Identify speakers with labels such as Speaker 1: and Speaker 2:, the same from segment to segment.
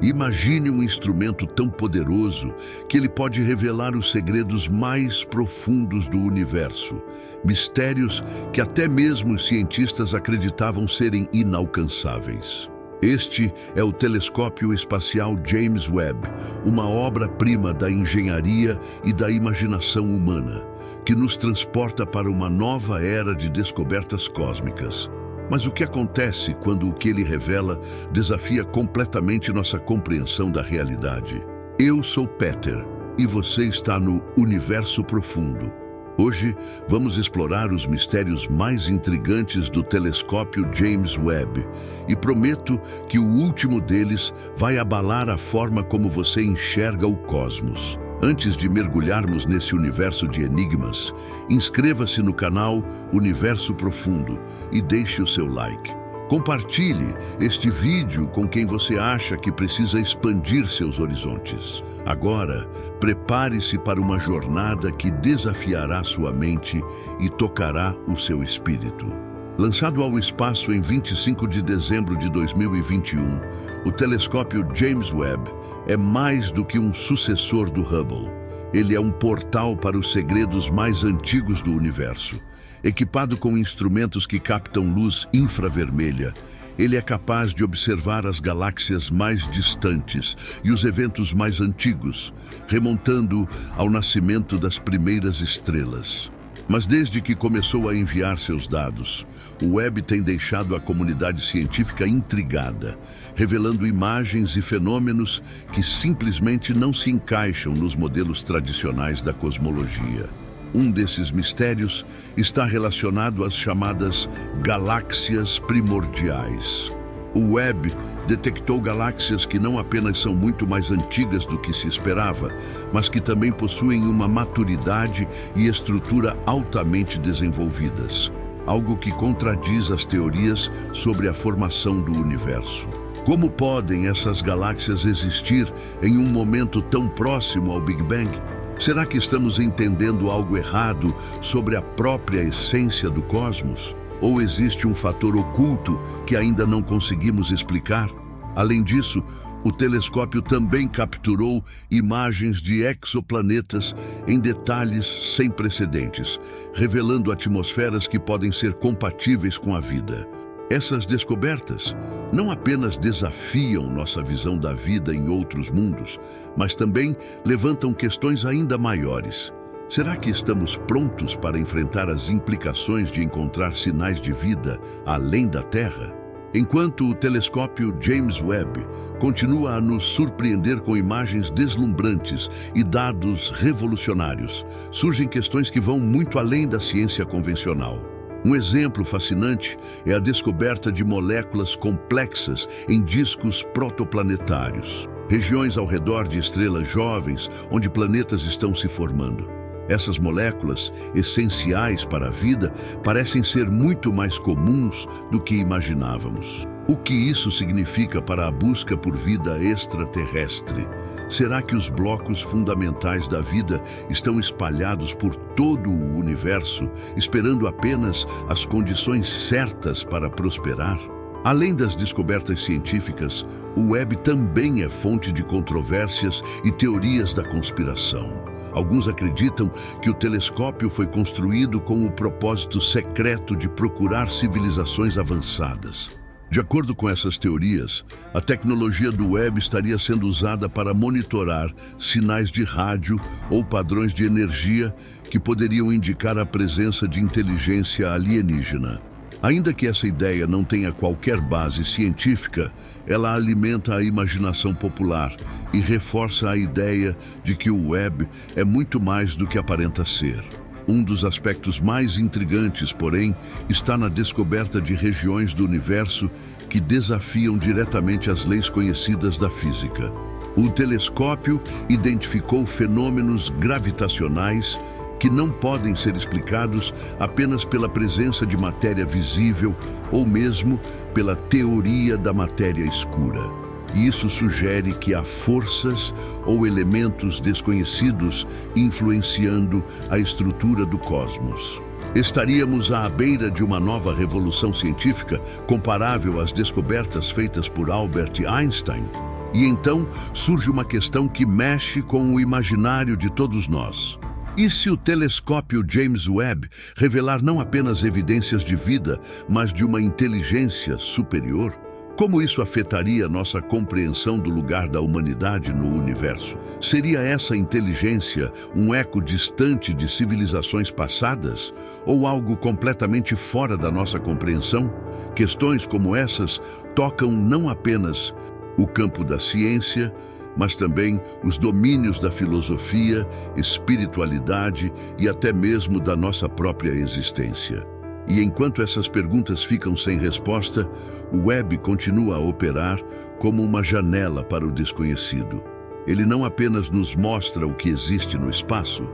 Speaker 1: Imagine um instrumento tão poderoso que ele pode revelar os segredos mais profundos do universo, mistérios que até mesmo os cientistas acreditavam serem inalcançáveis. Este é o Telescópio Espacial James Webb, uma obra-prima da engenharia e da imaginação humana, que nos transporta para uma nova era de descobertas cósmicas. Mas o que acontece quando o que ele revela desafia completamente nossa compreensão da realidade? Eu sou Peter e você está no Universo Profundo. Hoje vamos explorar os mistérios mais intrigantes do telescópio James Webb e prometo que o último deles vai abalar a forma como você enxerga o cosmos. Antes de mergulharmos nesse universo de enigmas, inscreva-se no canal Universo Profundo e deixe o seu like. Compartilhe este vídeo com quem você acha que precisa expandir seus horizontes. Agora, prepare-se para uma jornada que desafiará sua mente e tocará o seu espírito. Lançado ao espaço em 25 de dezembro de 2021, o telescópio James Webb é mais do que um sucessor do Hubble. Ele é um portal para os segredos mais antigos do universo. Equipado com instrumentos que captam luz infravermelha, ele é capaz de observar as galáxias mais distantes e os eventos mais antigos, remontando ao nascimento das primeiras estrelas. Mas desde que começou a enviar seus dados, o Webb tem deixado a comunidade científica intrigada, revelando imagens e fenômenos que simplesmente não se encaixam nos modelos tradicionais da cosmologia. Um desses mistérios está relacionado às chamadas galáxias primordiais. O Webb detectou galáxias que não apenas são muito mais antigas do que se esperava, mas que também possuem uma maturidade e estrutura altamente desenvolvidas, algo que contradiz as teorias sobre a formação do universo. Como podem essas galáxias existir em um momento tão próximo ao Big Bang? Será que estamos entendendo algo errado sobre a própria essência do cosmos? Ou existe um fator oculto que ainda não conseguimos explicar? Além disso, o telescópio também capturou imagens de exoplanetas em detalhes sem precedentes, revelando atmosferas que podem ser compatíveis com a vida. Essas descobertas não apenas desafiam nossa visão da vida em outros mundos, mas também levantam questões ainda maiores. Será que estamos prontos para enfrentar as implicações de encontrar sinais de vida além da Terra? Enquanto o telescópio James Webb continua a nos surpreender com imagens deslumbrantes e dados revolucionários, surgem questões que vão muito além da ciência convencional. Um exemplo fascinante é a descoberta de moléculas complexas em discos protoplanetários, regiões ao redor de estrelas jovens onde planetas estão se formando. Essas moléculas, essenciais para a vida, parecem ser muito mais comuns do que imaginávamos. O que isso significa para a busca por vida extraterrestre? Será que os blocos fundamentais da vida estão espalhados por todo o universo, esperando apenas as condições certas para prosperar? Além das descobertas científicas, o Webb também é fonte de controvérsias e teorias da conspiração. Alguns acreditam que o telescópio foi construído com o propósito secreto de procurar civilizações avançadas. De acordo com essas teorias, a tecnologia do Webb estaria sendo usada para monitorar sinais de rádio ou padrões de energia que poderiam indicar a presença de inteligência alienígena. Ainda que essa ideia não tenha qualquer base científica, ela alimenta a imaginação popular e reforça a ideia de que o Webb é muito mais do que aparenta ser. Um dos aspectos mais intrigantes, porém, está na descoberta de regiões do universo que desafiam diretamente as leis conhecidas da física. O telescópio identificou fenômenos gravitacionais que não podem ser explicados apenas pela presença de matéria visível ou mesmo pela teoria da matéria escura. Isso sugere que há forças ou elementos desconhecidos influenciando a estrutura do cosmos. Estaríamos à beira de uma nova revolução científica comparável às descobertas feitas por Albert Einstein? E então surge uma questão que mexe com o imaginário de todos nós. E se o telescópio James Webb revelar não apenas evidências de vida, mas de uma inteligência superior? Como isso afetaria nossa compreensão do lugar da humanidade no universo? Seria essa inteligência um eco distante de civilizações passadas ou algo completamente fora da nossa compreensão? Questões como essas tocam não apenas o campo da ciência, mas também os domínios da filosofia, espiritualidade e até mesmo da nossa própria existência. E enquanto essas perguntas ficam sem resposta, o Webb continua a operar como uma janela para o desconhecido. Ele não apenas nos mostra o que existe no espaço,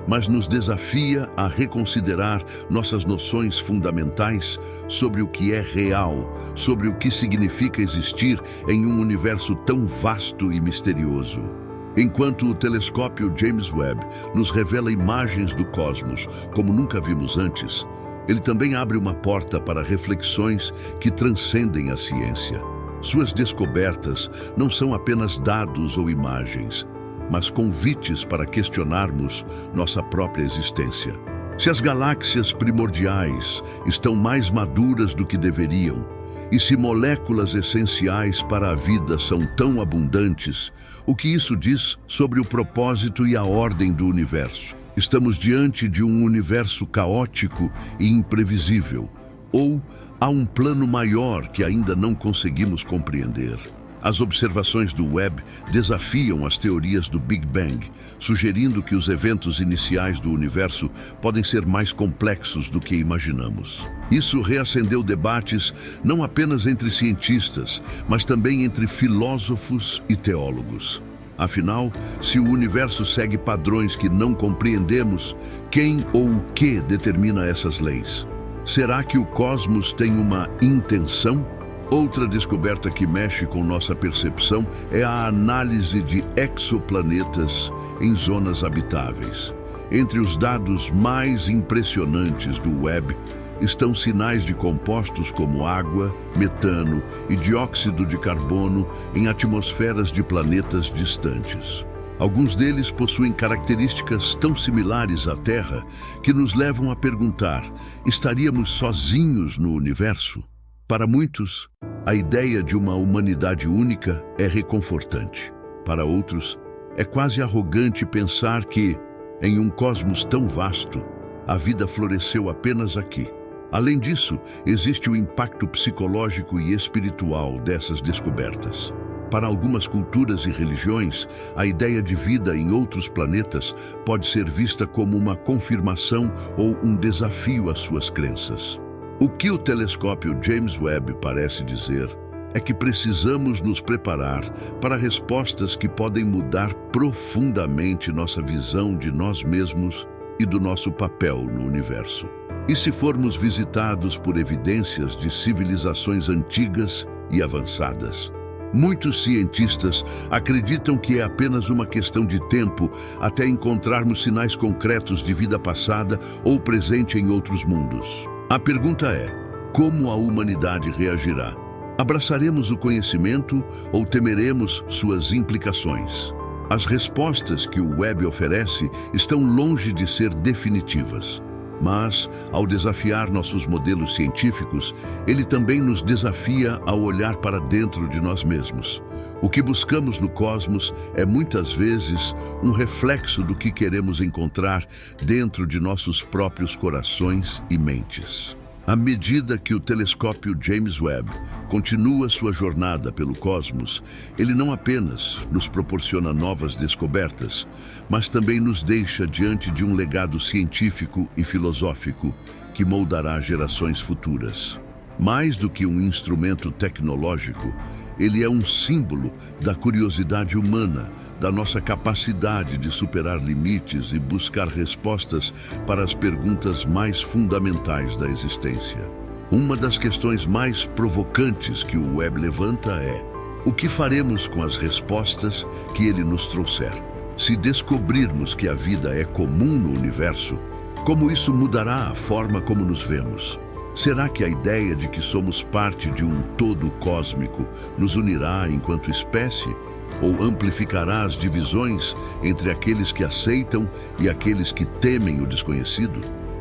Speaker 1: mas nos desafia a reconsiderar nossas noções fundamentais sobre o que é real, sobre o que significa existir em um universo tão vasto e misterioso. Enquanto o telescópio James Webb nos revela imagens do cosmos como nunca vimos antes, ele também abre uma porta para reflexões que transcendem a ciência. Suas descobertas não são apenas dados ou imagens, mas convites para questionarmos nossa própria existência. Se as galáxias primordiais estão mais maduras do que deveriam, e se moléculas essenciais para a vida são tão abundantes, o que isso diz sobre o propósito e a ordem do universo? Estamos diante de um universo caótico e imprevisível, ou há um plano maior que ainda não conseguimos compreender? As observações do Webb desafiam as teorias do Big Bang, sugerindo que os eventos iniciais do universo podem ser mais complexos do que imaginamos. Isso reacendeu debates não apenas entre cientistas, mas também entre filósofos e teólogos. Afinal, se o universo segue padrões que não compreendemos, quem ou o que determina essas leis? Será que o cosmos tem uma intenção? Outra descoberta que mexe com nossa percepção é a análise de exoplanetas em zonas habitáveis. Entre os dados mais impressionantes do Webb estão sinais de compostos como água, metano e dióxido de carbono em atmosferas de planetas distantes. Alguns deles possuem características tão similares à Terra que nos levam a perguntar: estaríamos sozinhos no universo? Para muitos, a ideia de uma humanidade única é reconfortante. Para outros, é quase arrogante pensar que, em um cosmos tão vasto, a vida floresceu apenas aqui. Além disso, existe o impacto psicológico e espiritual dessas descobertas. Para algumas culturas e religiões, a ideia de vida em outros planetas pode ser vista como uma confirmação ou um desafio às suas crenças. O que o telescópio James Webb parece dizer é que precisamos nos preparar para respostas que podem mudar profundamente nossa visão de nós mesmos e do nosso papel no universo. E se formos visitados por evidências de civilizações antigas e avançadas? Muitos cientistas acreditam que é apenas uma questão de tempo até encontrarmos sinais concretos de vida passada ou presente em outros mundos. A pergunta é: como a humanidade reagirá? Abraçaremos o conhecimento ou temeremos suas implicações? As respostas que o Webb oferece estão longe de ser definitivas. Mas, ao desafiar nossos modelos científicos, ele também nos desafia a olhar para dentro de nós mesmos. O que buscamos no cosmos é muitas vezes um reflexo do que queremos encontrar dentro de nossos próprios corações e mentes. À medida que o telescópio James Webb continua sua jornada pelo cosmos, ele não apenas nos proporciona novas descobertas, mas também nos deixa diante de um legado científico e filosófico que moldará gerações futuras. Mais do que um instrumento tecnológico, ele é um símbolo da curiosidade humana, da nossa capacidade de superar limites e buscar respostas para as perguntas mais fundamentais da existência. Uma das questões mais provocantes que o Webb levanta é: o que faremos com as respostas que ele nos trouxer? Se descobrirmos que a vida é comum no universo, como isso mudará a forma como nos vemos? Será que a ideia de que somos parte de um todo cósmico nos unirá enquanto espécie? Ou amplificará as divisões entre aqueles que aceitam e aqueles que temem o desconhecido?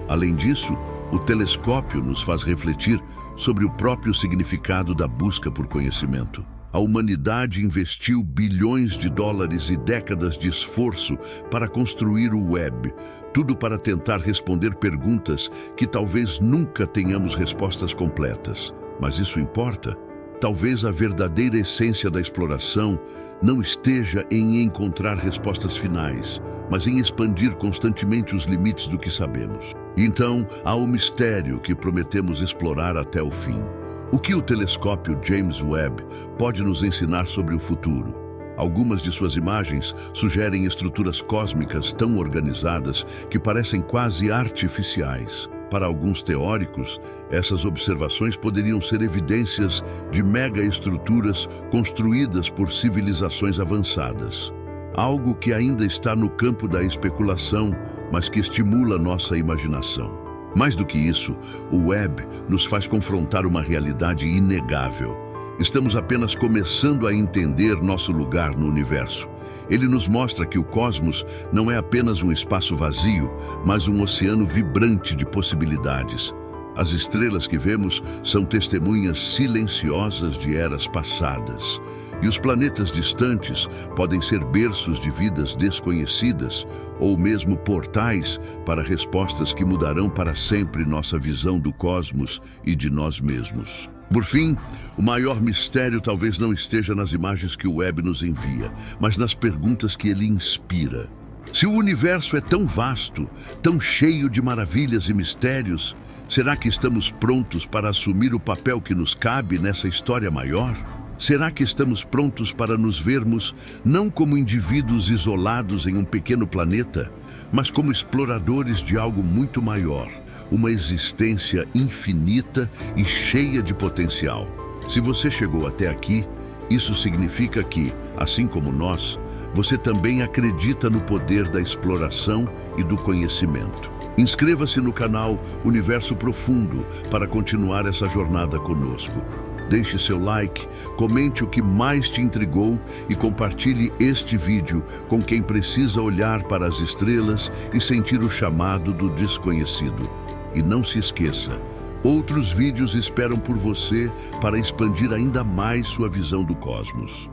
Speaker 1: Além disso, o telescópio nos faz refletir sobre o próprio significado da busca por conhecimento. A humanidade investiu bilhões de dólares e décadas de esforço para construir o web, tudo para tentar responder perguntas que talvez nunca tenhamos respostas completas. Mas isso importa? Talvez a verdadeira essência da exploração não esteja em encontrar respostas finais, mas em expandir constantemente os limites do que sabemos. Então, há o mistério que prometemos explorar até o fim. O que o telescópio James Webb pode nos ensinar sobre o futuro? Algumas de suas imagens sugerem estruturas cósmicas tão organizadas que parecem quase artificiais. Para alguns teóricos, essas observações poderiam ser evidências de megaestruturas construídas por civilizações avançadas. Algo que ainda está no campo da especulação, mas que estimula nossa imaginação. Mais do que isso, o web nos faz confrontar uma realidade inegável. Estamos apenas começando a entender nosso lugar no universo. Ele nos mostra que o cosmos não é apenas um espaço vazio, mas um oceano vibrante de possibilidades. As estrelas que vemos são testemunhas silenciosas de eras passadas. E os planetas distantes podem ser berços de vidas desconhecidas ou mesmo portais para respostas que mudarão para sempre nossa visão do cosmos e de nós mesmos. Por fim, o maior mistério talvez não esteja nas imagens que o web nos envia, mas nas perguntas que ele inspira. Se o universo é tão vasto, tão cheio de maravilhas e mistérios, será que estamos prontos para assumir o papel que nos cabe nessa história maior? Será que estamos prontos para nos vermos não como indivíduos isolados em um pequeno planeta, mas como exploradores de algo muito maior, uma existência infinita e cheia de potencial? Se você chegou até aqui, isso significa que, assim como nós, você também acredita no poder da exploração e do conhecimento. Inscreva-se no canal Universo Profundo para continuar essa jornada conosco. Deixe seu like, comente o que mais te intrigou e compartilhe este vídeo com quem precisa olhar para as estrelas e sentir o chamado do desconhecido. E não se esqueça, outros vídeos esperam por você para expandir ainda mais sua visão do cosmos.